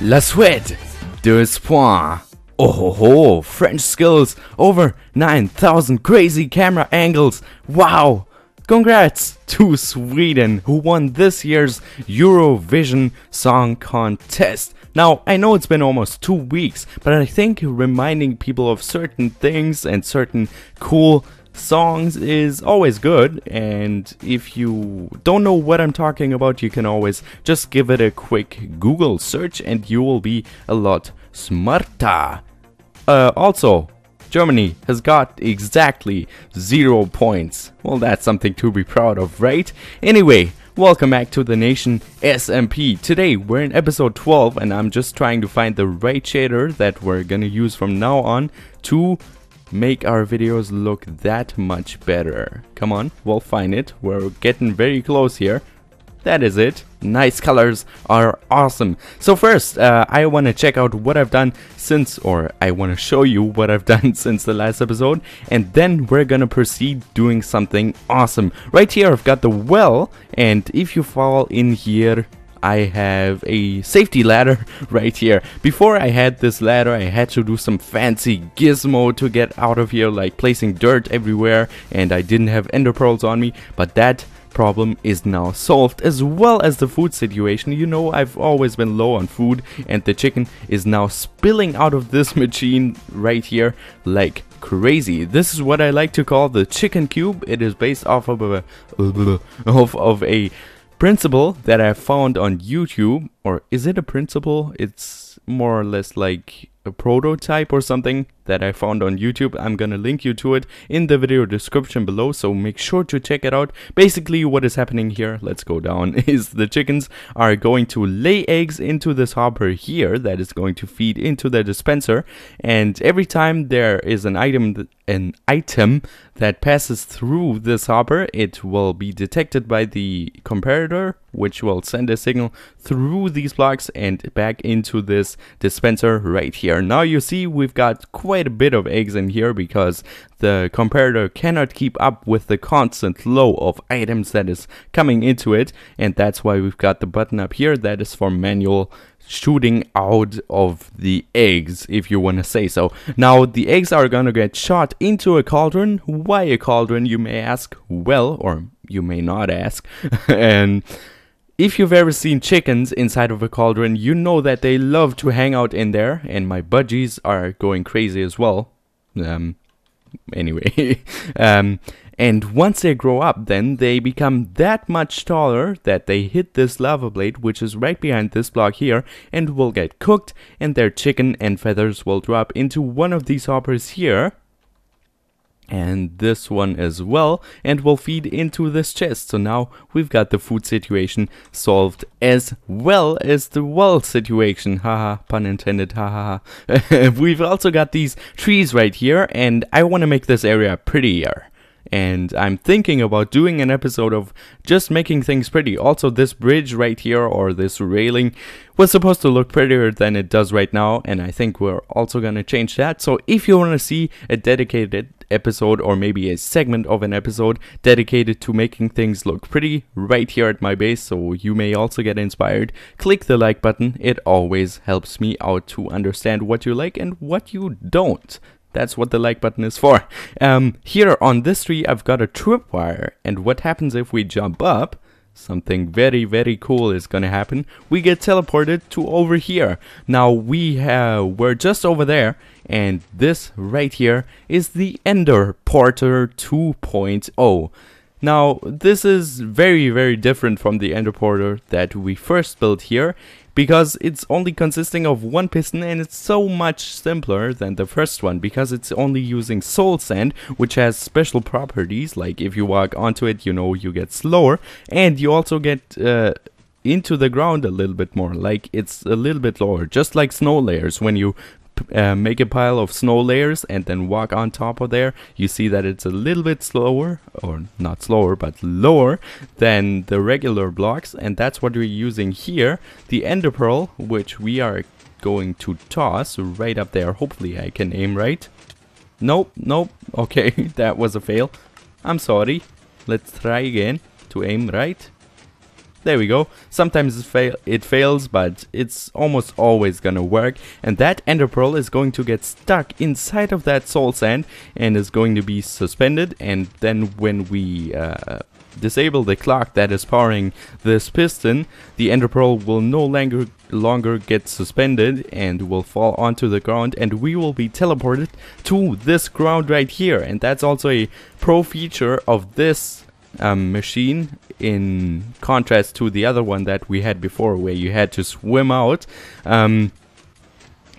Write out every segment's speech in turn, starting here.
La suite, 2 points. Oh ho ho, French skills, over 9,000 crazy camera angles. Wow! Congrats to Sweden, who won this year's Eurovision Song Contest. Now, I know it's been almost 2 weeks, but I think reminding people of certain things and certain cool songs is always good, and if you don't know what I'm talking about, you can always just give it a quick Google search and you will be a lot smarter. Also, Germany has got exactly 0 points. Well, that's something to be proud of, right? Anyway, welcome back to the nation SMP. Today we're in episode 12 and I'm just trying to find the right shader that we're gonna use from now on to make our videos look that much better. Come on, we'll find it. We're getting very close here. That is it. Nice colors are awesome. So first, I want to check out what I've done since, or I want to show you what I've done since the last episode, and then we're gonna proceed doing something awesome. Right here I've got the well, and if you fall in here, I have a safety ladder right here. Before I had this ladder, I had to do some fancy gizmo to get out of here, like placing dirt everywhere, and I didn't have ender pearls on me, but that problem is now solved, as well as the food situation. You know, I've always been low on food, and the chicken is now spilling out of this machine right here like crazy. This is what I like to call the chicken cube. It is based off of a principle that I found on YouTube. Or is it a principle? It's more or less like a prototype or something that I found on YouTube. I'm gonna link you to it in the video description below, so make sure to check it out. Basically what is happening here, let's go down, is the chickens are going to lay eggs into this hopper here that is going to feed into the dispenser, and every time there is an item that passes through this hopper, it will be detected by the comparator, which will send a signal through these blocks and back into this dispenser right here. Now you see we've got quite a bit of eggs in here because the comparator cannot keep up with the constant flow of items that is coming into it, and that's why we've got the button up here that is for manual shooting out of the eggs, if you want to say so. Now the eggs are gonna get shot into a cauldron. Why a cauldron, you may ask? Well, or you may not ask. And if you've ever seen chickens inside of a cauldron, you know that they love to hang out in there, and my budgies are going crazy as well. Anyway, and once they grow up, then they become that much taller that they hit this lava blade, which is right behind this block here, and will get cooked, and their chicken and feathers will drop into one of these hoppers here, and this one as well, and will feed into this chest. So now we've got the food situation solved, as well as the well situation. Haha, pun intended, haha. We've also got these trees right here, and I want to make this area prettier. And I'm thinking about doing an episode of just making things pretty. Also, this bridge right here, or this railing, was supposed to look prettier than it does right now, and I think we're also gonna change that. So if you want to see a dedicated episode, or maybe a segment of an episode dedicated to making things look pretty right here at my base, so you may also get inspired, click the like button. It always helps me out to understand what you like and what you don't. That's what the like button is for. Here on this tree, I've got a tripwire, and what happens if we jump up? Something very, very cool is gonna happen. We get teleported to over here. Now we're just over there, and this right here is the Enderporter 2.0. Now this is very, very different from the Enderporter that we first built here, because it's only consisting of one piston, and it's so much simpler than the first one because it's only using soul sand, which has special properties, like if you walk onto it, you know, you get slower, and you also get into the ground a little bit more, like it's a little bit lower, just like snow layers. When you make a pile of snow layers and then walk on top of there, you see that it's a little bit slower, or not slower but lower than the regular blocks, and that's what we're using here. The ender pearl, which we are going to toss right up there. Hopefully I can aim right. Nope, okay, that was a fail. I'm sorry. Let's try again to aim right. There we go. Sometimes it fails, but it's almost always gonna work. And that ender pearl is going to get stuck inside of that soul sand and is going to be suspended. And then when we disable the clock that is powering this piston, the ender pearl will no longer get suspended and will fall onto the ground, and we will be teleported to this ground right here. And that's also a pro feature of this machine, in contrast to the other one that we had before, where you had to swim out,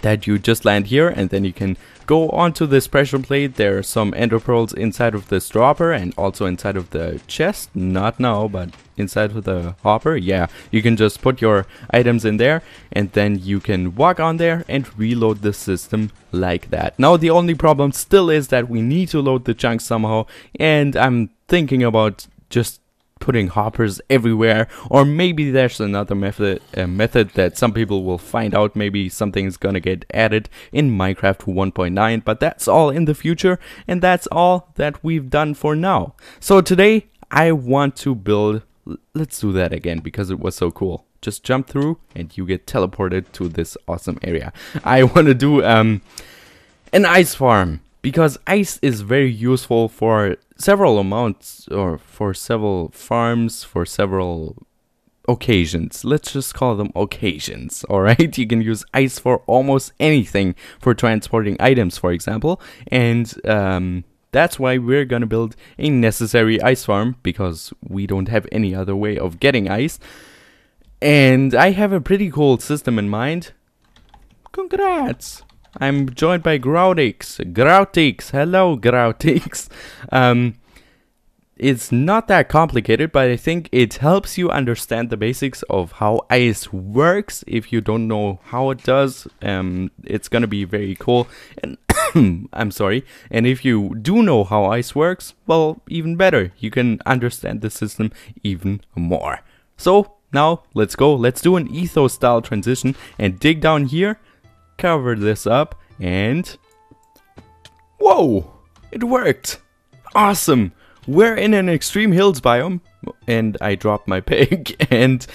that you just land here and then you can go onto this pressure plate. There are some ender pearls inside of this dropper and also inside of the chest. Not now, but inside of the hopper. Yeah, you can just put your items in there and then you can walk on there and reload the system like that. Now the only problem still is that we need to load the chunks somehow, and I'm thinking about just putting hoppers everywhere, or maybe there's another method that some people will find out. Maybe something's gonna get added in Minecraft 1.9, but that's all in the future, and that's all that we've done for now. So today I want to build, let's do that again because it was so cool. Just jump through and you get teleported to this awesome area. I want to do an ice farm, because ice is very useful for several amounts, or for several farms, for several occasions. Let's just call them occasions, alright? You can use ice for almost anything, for transporting items, for example. And that's why we're gonna build a necessary ice farm, because we don't have any other way of getting ice. And I have a pretty cool system in mind. Congrats! I'm joined by Groutix. Hello, Groutix. It's not that complicated, but I think it helps you understand the basics of how ice works. If you don't know how it does, it's gonna be very cool. And I'm sorry. And if you do know how ice works, well, even better. You can understand the system even more. So now let's go. Let's do an ethos style transition and dig down here. Cover this up, and whoa, it worked. Awesome. We're in an extreme hills biome, and I dropped my pig, and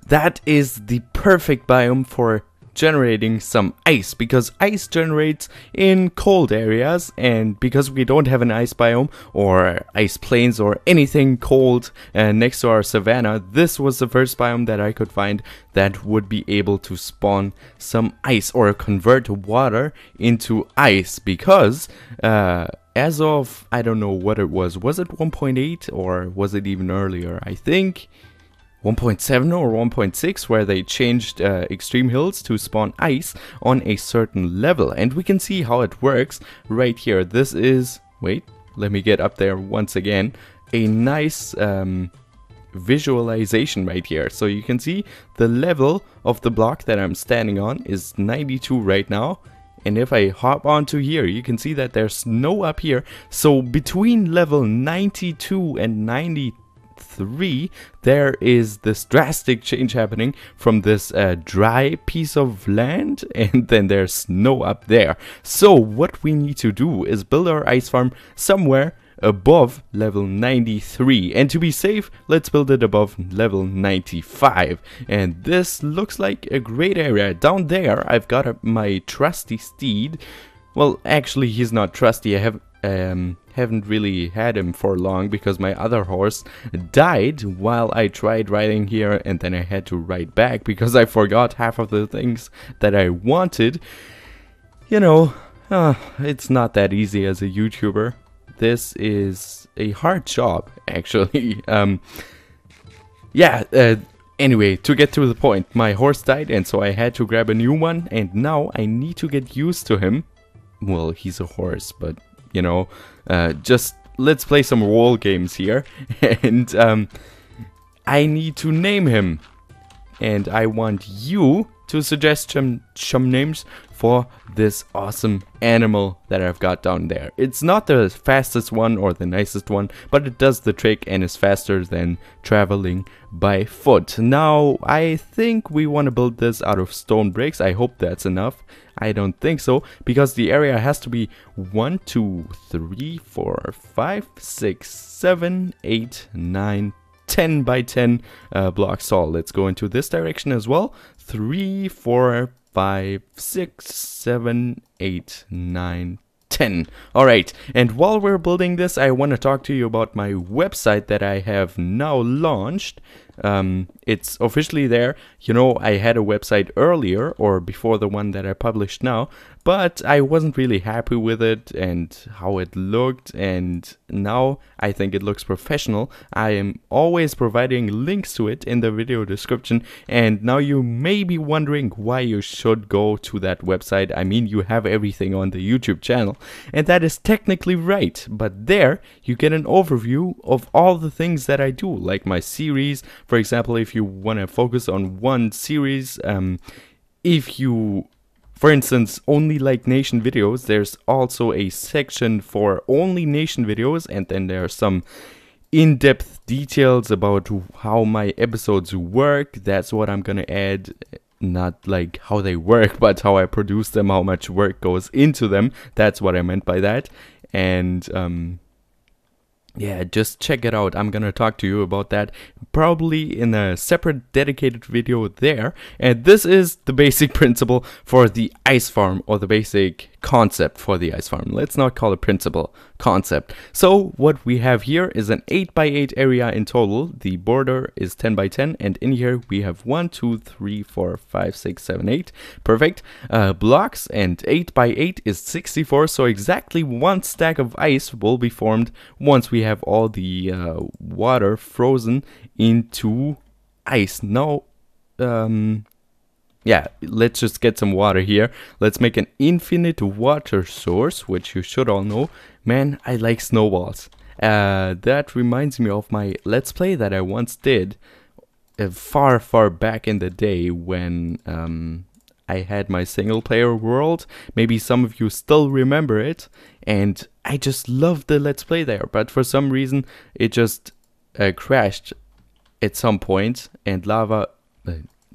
that is the perfect biome for generating some ice, because ice generates in cold areas. And because we don't have an ice biome or ice plains or anything cold next to our savanna, this was the first biome that I could find that would be able to spawn some ice or convert water into ice. Because as of, I don't know what it was it 1.8 or was it even earlier? I think 1.7 or 1.6, where they changed extreme hills to spawn ice on a certain level. And we can see how it works right here. This is, wait, let me get up there once again, a nice visualization right here. So you can see the level of the block that I'm standing on is 92 right now. And if I hop onto here, you can see that there's snow up here. So between level 92 and 93, there is this drastic change happening from this dry piece of land, and then there's snow up there. So what we need to do is build our ice farm somewhere above level 93, and to be safe, let's build it above level 95. And this looks like a great area. Down there I've got my trusty steed. Well, actually he's not trusty. I haven't really had him for long, because my other horse died while I tried riding here, and then I had to ride back because I forgot half of the things that I wanted. You know, it's not that easy as a YouTuber. This is a hard job, actually. Anyway, to get to the point, my horse died, and so I had to grab a new one, and now I need to get used to him. Well, he's a horse, but you know, just let's play some role games here. And I need to name him, and I want you to suggest some names for this awesome animal that I've got down there. It's not the fastest one or the nicest one, but it does the trick and is faster than traveling by foot. Now, I think we want to build this out of stone bricks. I hope that's enough. I don't think so, because the area has to be 1, 2, 3, 4, 5, 6, 7, 8, 9, 10 by 10 blocks tall. Let's go into this direction as well. 3, 4, 5, 6, 7, 8, 9, 10. Alright, and while we're building this, I want to talk to you about my website that I have now launched. It's officially there. You know, I had a website earlier, or before the one that I published now, but I wasn't really happy with it and how it looked, and now I think it looks professional. I am always providing links to it in the video description, and now you may be wondering why you should go to that website. I mean, you have everything on the YouTube channel, and that is technically right, but there you get an overview of all the things that I do, like my series. For example, if you want to focus on one series, if you, for instance, only like nation videos, there's also a section for only nation videos, and then there are some in-depth details about how my episodes work. That's what I'm gonna add. Not like how they work, but how I produce them, how much work goes into them. That's what I meant by that. And yeah, just check it out. I'm gonna talk to you about that probably in a separate dedicated video there. And this is the basic principle for the ice farm, or the basic concept for the ice farm. Let's not call it principle, concept. So what we have here is an 8 by 8 area in total. The border is 10 by 10, and in here we have 1, 2, 3, 4, 5, 6, 7, 8. Perfect. Blocks, and 8 by 8 is 64. So exactly one stack of ice will be formed once we have all the water frozen into ice. Now, yeah, let's just get some water here. Let's make an infinite water source, which you should all know. Man, I like snowballs. That reminds me of my Let's Play that I once did far, far back in the day when I had my single player world. Maybe some of you still remember it, and I just loved the Let's Play there, but for some reason it just crashed at some point, and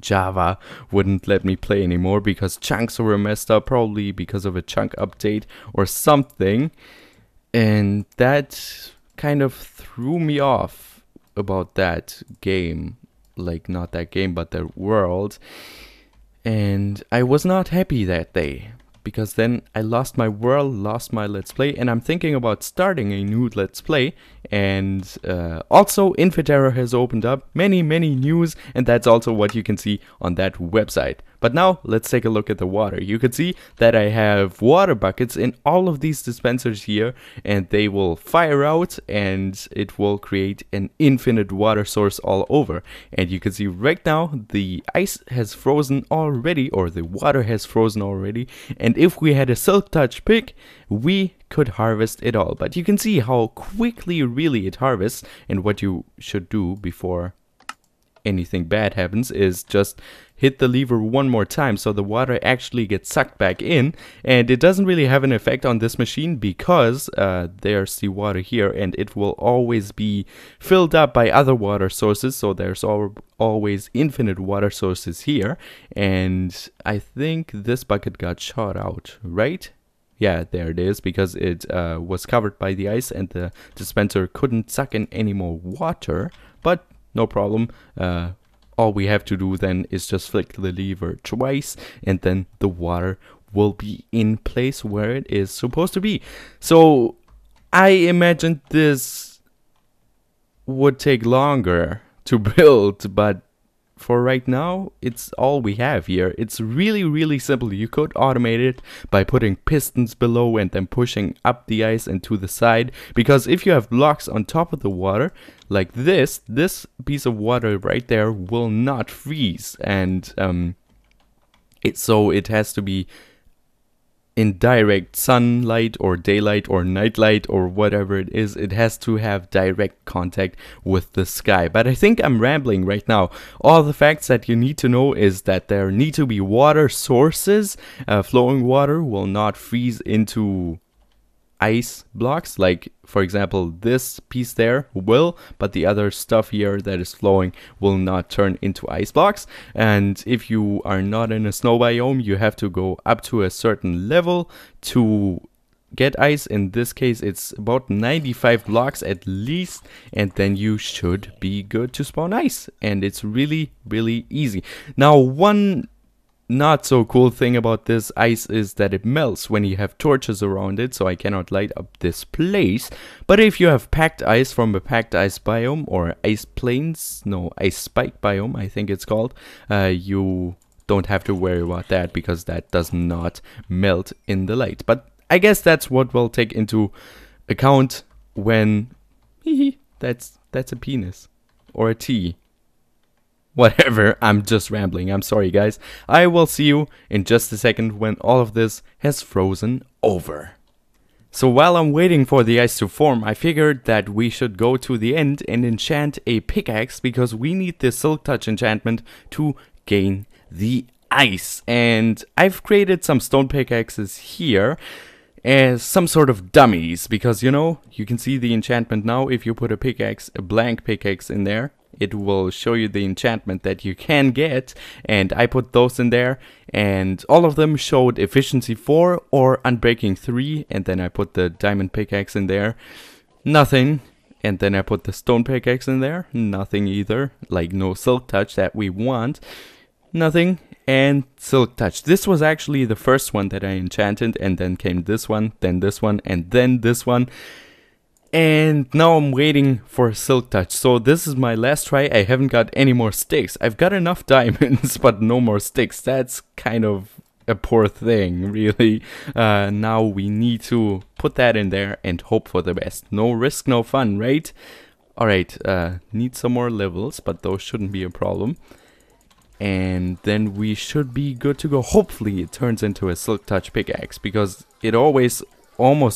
Java wouldn't let me play anymore because chunks were messed up, probably because of a chunk update or something, and that kind of threw me off about that game. Like, not that game, but the world. And I was not happy that day, because then I lost my world, lost my Let's Play, and I'm thinking about starting a new Let's Play. And also Infiterra has opened up, many news, and that's also what you can see on that website. But now let's take a look at the water. You can see that I have water buckets in all of these dispensers here, and they will fire out and it will create an infinite water source all over. And you can see right now the ice has frozen already, or the water has frozen already, and if we had a silk touch pick, we could harvest it all. But you can see how quickly really it harvests, and what you should do before anything bad happens is just hit the lever one more time so the water actually gets sucked back in. And it doesn't really have an effect on this machine because there's the water here, and it will always be filled up by other water sources, so there's always infinite water sources here. And I think this bucket got shot out, right? Yeah, there it is, because it was covered by the ice and the dispenser couldn't suck in any more water. But no problem. All we have to do then is just flick the lever twice, and then the water will be in place where it is supposed to be. So I imagined this would take longer to build, but for right now, it's all we have here. It's really simple. You could automate it by putting pistons below and then pushing up the ice and to the side, because if you have blocks on top of the water like this piece of water right there will not freeze, and so it has to be in direct sunlight or daylight or nightlight or whatever it is. It has to have direct contact with the sky. But I think I'm rambling right now. All the facts that you need to know is that there need to be water sources. Flowing water will not freeze into ice blocks, like for example this piece there will, but the other stuff here that is flowing will not turn into ice blocks. And if you are not in a snow biome, you have to go up to a certain level to get ice. In this case, it's about 95 blocks at least, and then you should be good to spawn ice. And it's really, really easy. Now, one not so cool thing about this ice is that it melts when you have torches around it, so I cannot light up this place. But if you have packed ice from a packed ice biome, or ice plains, no, ice spike biome I think it's called, you don't have to worry about that, because that does not melt in the light. But I guess that's what we'll take into account when that's a penis or a T. Whatever, I'm just rambling, I'm sorry guys. I will see you in just a second when all of this has frozen over. So while I'm waiting for the ice to form, I figured that we should go to the end and enchant a pickaxe, because we need the Silk Touch enchantment to gain the ice. And I've created some stone pickaxes here as some sort of dummies, because you know, you can see the enchantment now. If you put a blank pickaxe in there, it will show you the enchantment that you can get, and I put those in there, and all of them showed efficiency 4 or unbreaking 3, and then I put the diamond pickaxe in there, nothing, and then I put the stone pickaxe in there, nothing either, like no silk touch that we want, nothing, and silk touch. This was actually the first one that I enchanted, and then came this one, then this one, and then this one. And now I'm waiting for Silk Touch. So this is my last try. I haven't got any more sticks. I've got enough diamonds, but no more sticks. That's kind of a poor thing, really. Now we need to put that in there and hope for the best. No risk, no fun, right? Alright, need some more levels, but those shouldn't be a problem. And then we should be good to go. Hopefully it turns into a Silk Touch pickaxe, because it almost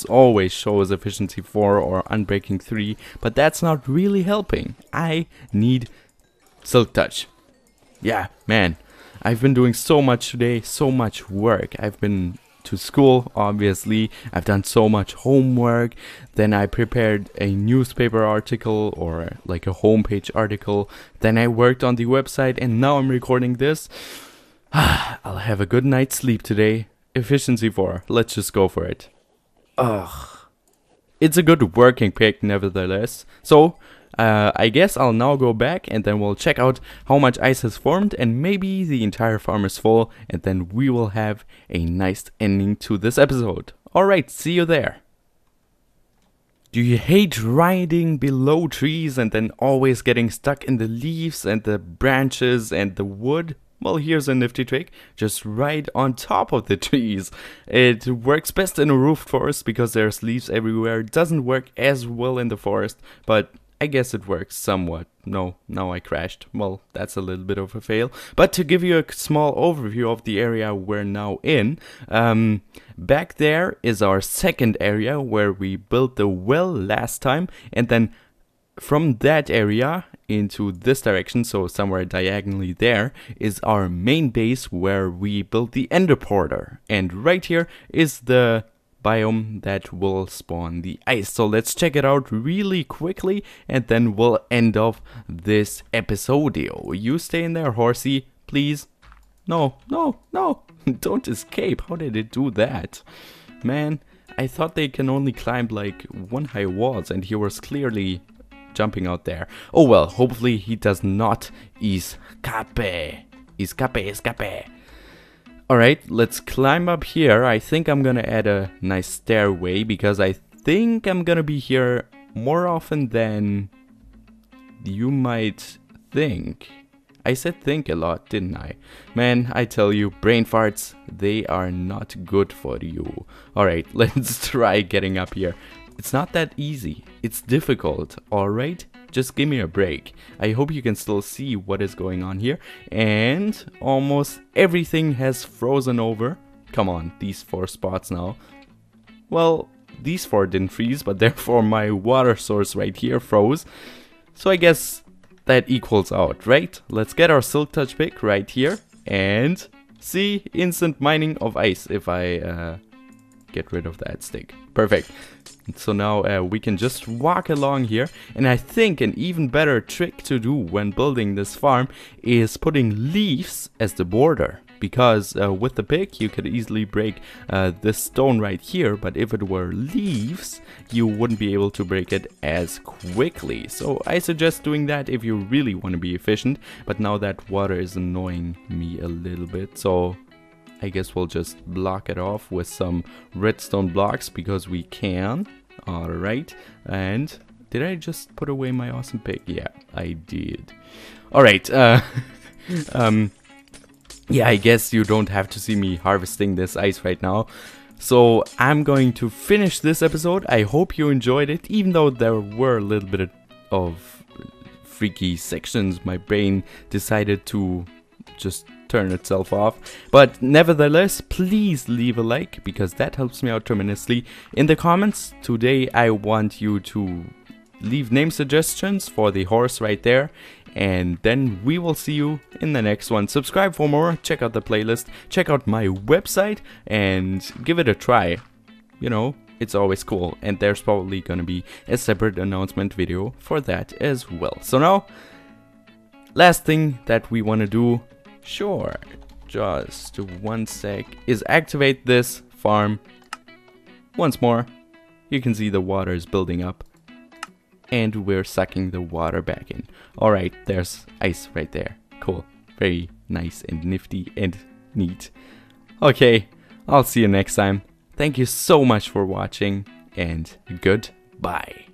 always shows efficiency 4 or unbreaking 3, but that's not really helping. I need Silk Touch. Yeah, man, I've been doing so much today, so much work. I've been to school, obviously. I've done so much homework. Then I prepared a newspaper article, or like a homepage article. Then I worked on the website, and now I'm recording this. I'll have a good night's sleep today. Efficiency 4, let's just go for it. Ugh. It's a good working pick nevertheless. So, I guess I'll now go back, and then we'll check out how much ice has formed, and maybe the entire farm is full, and then we will have a nice ending to this episode. Alright, see you there. Do you hate riding below trees and then always getting stuck in the leaves and the branches and the wood? Well, here's a nifty trick. Just ride on top of the trees. It works best in a roofed forest because there's leaves everywhere. It doesn't work as well in the forest, but I guess it works somewhat. No, now I crashed. Well, that's a little bit of a fail. But to give you a small overview of the area we're now in, back there is our second area where we built the well last time, and then from that area into this direction, so somewhere diagonally there, is our main base where we built the Enderporter. And right here is the biome that will spawn the ice. So let's check it out really quickly, and then we'll end off this episodio. You stay in there, horsey, please. No, no, no, don't escape. How did it do that? Man, I thought they can only climb like one high walls, and he was clearly jumping out there. Oh well, hopefully he does not escape. Escape. Alright, let's climb up here. I think I'm gonna add a nice stairway, because I think I'm gonna be here more often than you might think. I said think a lot, didn't I? Man, I tell you, brain farts, they are not good for you. Alright, let's try getting up here. It's not that easy. It's difficult, alright? Just give me a break. I hope you can still see what is going on here. And almost everything has frozen over. Come on, these 4 spots now. Well, these 4 didn't freeze, but therefore my water source right here froze. So I guess that equals out, right? Let's get our Silk Touch pick right here. And see, instant mining of ice if I get rid of that stick. Perfect. So now we can just walk along here, and I think an even better trick to do when building this farm is putting leaves as the border. Because with the pick you could easily break this stone right here, but if it were leaves you wouldn't be able to break it as quickly. So I suggest doing that if you really want to be efficient, but now that water is annoying me a little bit, so I guess we'll just block it off with some redstone blocks because we can. Alright, and did I just put away my awesome pick? Yeah, I did. Alright, yeah, I guess you don't have to see me harvesting this ice right now. So I'm going to finish this episode. I hope you enjoyed it, even though there were a little bit of freaky sections. My brain decided to just turn itself off. But nevertheless, please leave a like, because that helps me out tremendously. In the comments today, I want you to leave name suggestions for the horse right there. And then we will see you in the next one. Subscribe for more, check out the playlist, check out my website, and give it a try. You know, it's always cool. And there's probably gonna be a separate announcement video for that as well. So now, last thing that we wanna do, sure, just 1 sec, is activate this farm once more. You can see the water is building up. And we're sucking the water back in. Alright, there's ice right there. Cool. Very nice and nifty and neat. Okay, I'll see you next time. Thank you so much for watching, and goodbye.